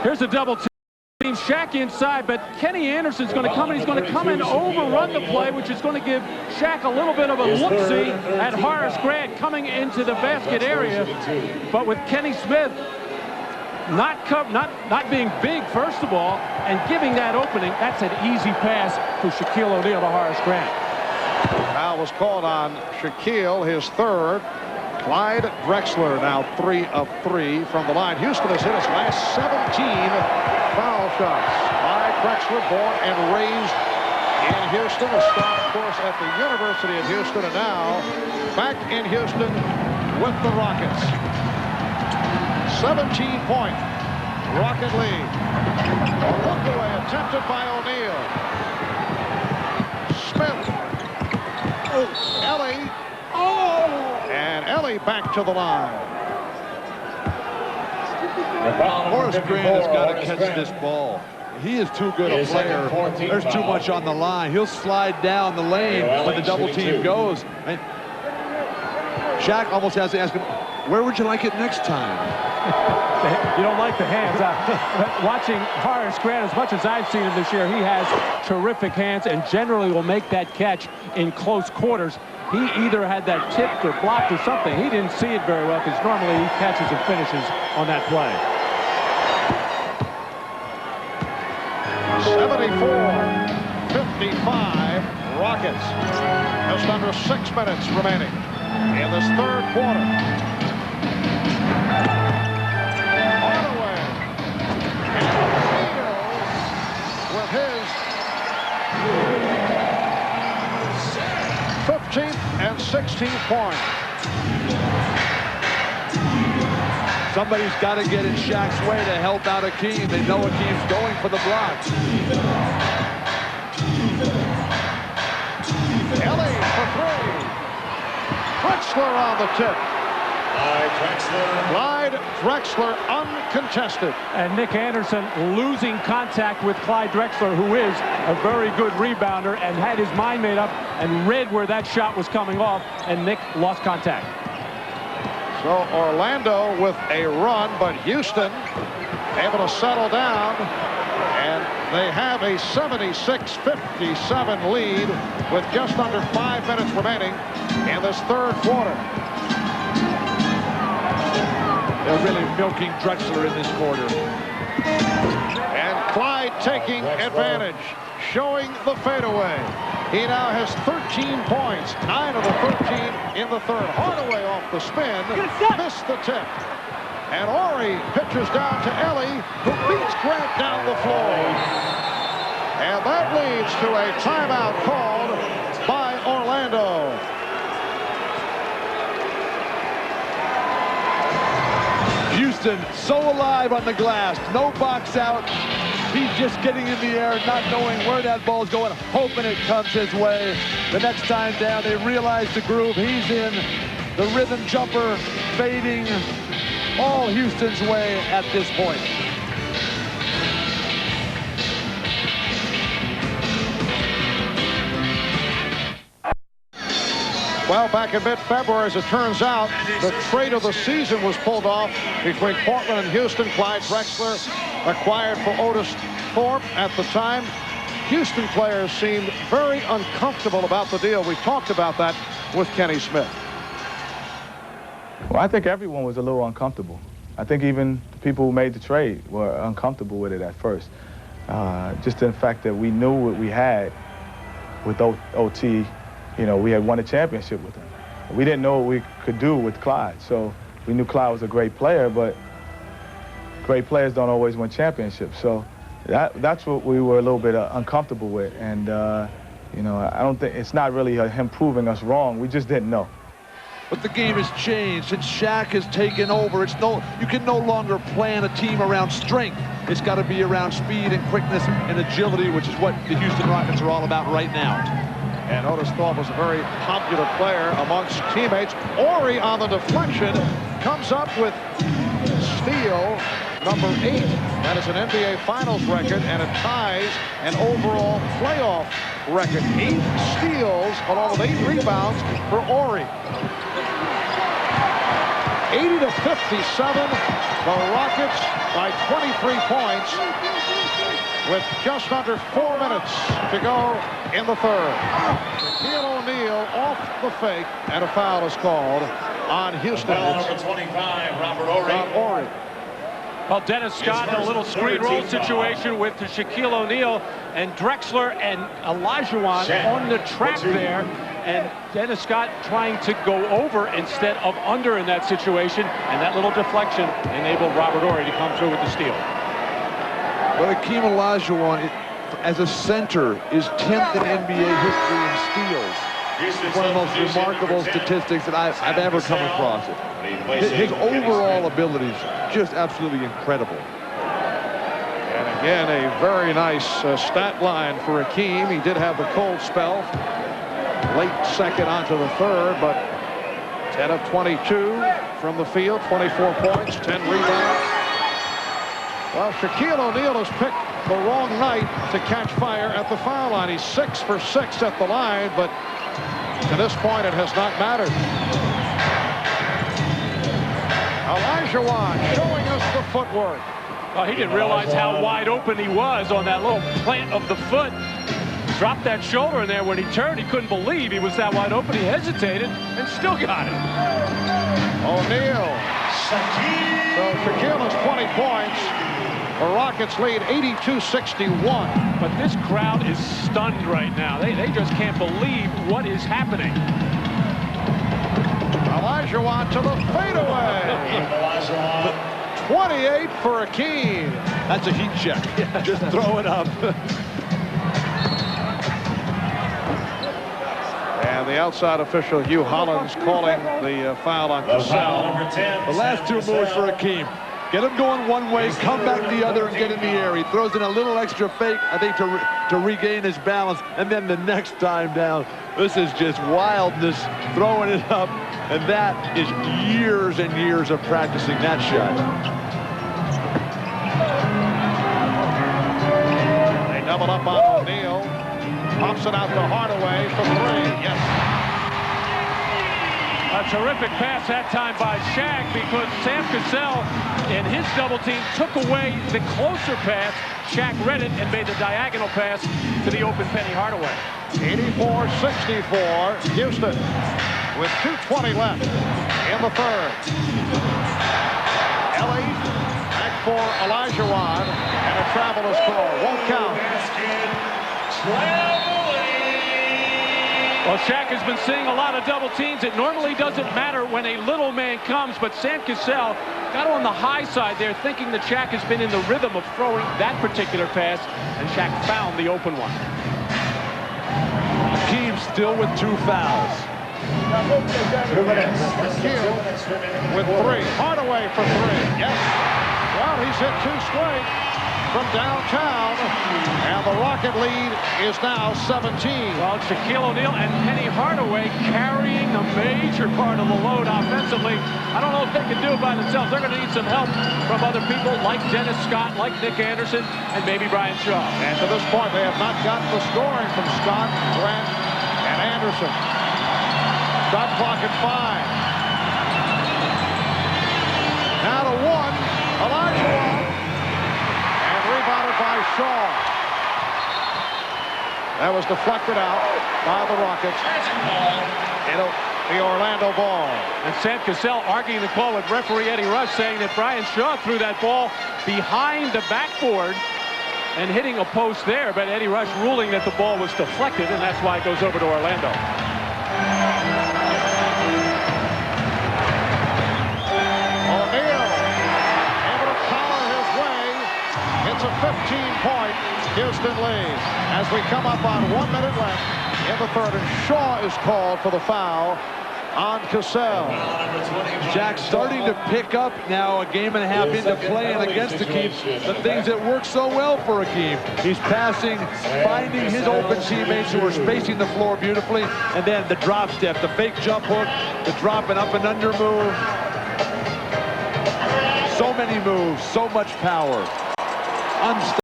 Here's a double team. Shaq inside, but Kenny Anderson's going to come in. He's going to come and overrun the play, which is going to give Shaq a little bit of a look-see at Horace Grant coming into the basket area. But with Kenny Smith not being big, first of all, and giving that opening, that's an easy pass for Shaquille O'Neal to Horace Grant. Foul was called on Shaquille, his third. Clyde Drexler now 3 of 3 from the line. Houston has hit its last 17 foul shots. Clyde Drexler, born and raised in Houston, a star, of course, at the University of Houston, and now back in Houston with the Rockets. 17-point Rocket lead. A look away attempted by O'Neal. Smith. Ellie. And Ellie back to the line. Horace Grant has got to catch this ball. He is too good a player. There's too much on the line. He'll slide down the lane when the double team goes. And Shaq almost has to ask him, where would you like it next time? You don't like the hands. Watching Horace Grant, as much as I've seen him this year, he has terrific hands and generally will make that catch in close quarters. He either had that tipped or blocked or something. He didn't see it very well because normally he catches and finishes on that play. 74-55 Rockets. Just under 6 minutes remaining in this third quarter. Hardaway. And with his 15th and 16th point. Somebody's got to get in Shaq's way to help out Akeem. They know Akeem's going for the block. Ellie for 3. Drexler on the tip. Clyde Drexler uncontested. And Nick Anderson losing contact with Clyde Drexler, who is a very good rebounder and had his mind made up and read where that shot was coming off, and Nick lost contact. So Orlando with a run, but Houston able to settle down, and they have a 76-57 lead with just under 5 minutes remaining in this third quarter. They're really milking Drexler in this quarter. And Clyde taking advantage, showing the fadeaway. He now has 13 points, 9 of the 13 in the third. Hardaway off the spin, missed the tip. And Horry pitches down to Ellie, who beats Grant down the floor. And that leads to a timeout called by Orlando. Houston so alive on the glass, no box out. He's just getting in the air, not knowing where that ball's going, hoping it comes his way. The next time down, they realize the groove. He's in the rhythm jumper, fading all Houston's way at this point. Well, back in mid-February, as it turns out, the trade of the season was pulled off between Portland and Houston. Clyde Drexler acquired for Otis Thorpe at the time. Houston players seemed very uncomfortable about the deal. We talked about that with Kenny Smith. Well, I think everyone was a little uncomfortable. I think even the people who made the trade were uncomfortable with it at first. Just in the fact that we knew what we had with OT. You know, we had won a championship with him. We didn't know what we could do with Clyde. So we knew Clyde was a great player, but great players don't always win championships. So that's what we were a little bit uncomfortable with. And, you know, I don't think it's not really him proving us wrong. We just didn't know. But the game has changed since Shaq has taken over. You can no longer plan a team around strength. It's got to be around speed and quickness and agility, which is what the Houston Rockets are all about right now. And Otis Thorpe was a very popular player amongst teammates. Horry on the deflection comes up with steal number 8. That is an NBA Finals record, and it ties an overall playoff record. 8 steals along with 8 rebounds for Horry. 80-57, the Rockets by 23 points with just under 4 minutes to go in the third. Shaquille O'Neal off the fake, and a foul is called on Houston. Number 25, Robert Horry. Well, Dennis Scott in a little screen roll situation with Shaquille O'Neal and Drexler and Olajuwon on the track there. And Dennis Scott trying to go over instead of under in that situation. And that little deflection enabled Robert Horry to come through with the steal. Well, Hakeem Olajuwon, as a center, is 10th in NBA history in steals. One of the most remarkable statistics that I've ever come across. His overall abilities just absolutely incredible. And again, a very nice stat line for Hakeem. He did have the cold spell late second onto the third, but 10 of 22 from the field, 24 points, 10 rebounds. Well, Shaquille O'Neal has picked the wrong night to catch fire at the foul line. He's 6 for 6 at the line, but to this point, it has not mattered. Olajuwon showing us the footwork. Well, he didn't realize how wide open he was on that little plant of the foot. Dropped that shoulder in there when he turned. He couldn't believe he was that wide open. He hesitated and still got it. O'Neal. So Shaquille has 20 points. The Rockets lead 82-61. But this crowd is stunned right now. They just can't believe what is happening. Olajuwon to the fadeaway. 28 for Hakeem. That's a heat check. Just throw it up. And the outside official, Hugh Hollins, calling the foul on Cassell. The last two moves for Hakeem. Get him going one way, come back the other, and get in the air. He throws in a little extra fake, I think, to regain his balance. And then the next time down, this is just wildness, throwing it up. And that is years and years of practicing that shot. They double up on O'Neal. Pops it out to Hardaway for three. Yes. A terrific pass that time by Shaq, because Sam Cassell and his double team took away the closer pass. Shaq read it and made the diagonal pass to the open Penny Hardaway. 84-64, Houston with 2:20 left in the third. Ellie back for Olajuwon, and a travel is called. Won't count. Well, Shaq has been seeing a lot of double teams. It normally doesn't matter when a little man comes, but Sam Cassell got on the high side there, thinking that Shaq has been in the rhythm of throwing that particular pass, and Shaq found the open one. Hakeem still with 2 fouls. Hill with 3. Hardaway for 3. Yes. Well, he's hit 2 straight from downtown, and the Rocket lead is now 17. Well, Shaquille O'Neal and Penny Hardaway carrying a major part of the load offensively. I don't know if they can do it by themselves. They're going to need some help from other people like Dennis Scott, like Nick Anderson, and maybe Brian Shaw. And to this point, they have not gotten the scoring from Scott, Grant, and Anderson. Shot clock at 5. Now to 1. Olajuwon. Rebounded by Shaw. That was deflected out by the Rockets. It'll be Orlando ball. And Sam Cassell arguing the call with referee Eddie Rush, saying that Brian Shaw threw that ball behind the backboard and hitting a post there, but Eddie Rush ruling that the ball was deflected, and that's why it goes over to Orlando. It's a 15-point Houston lead as we come up on 1 minute left in the third, and Shaw is called for the foul on Cassell. Shaq starting to pick up now, a game and a half into playing against Hakeem, the things that work so well for Hakeem. He's passing, finding his open teammates who are spacing the floor beautifully, and then the drop step, the fake jump hook, the drop and up and under move. So many moves, so much power. Unstoppable.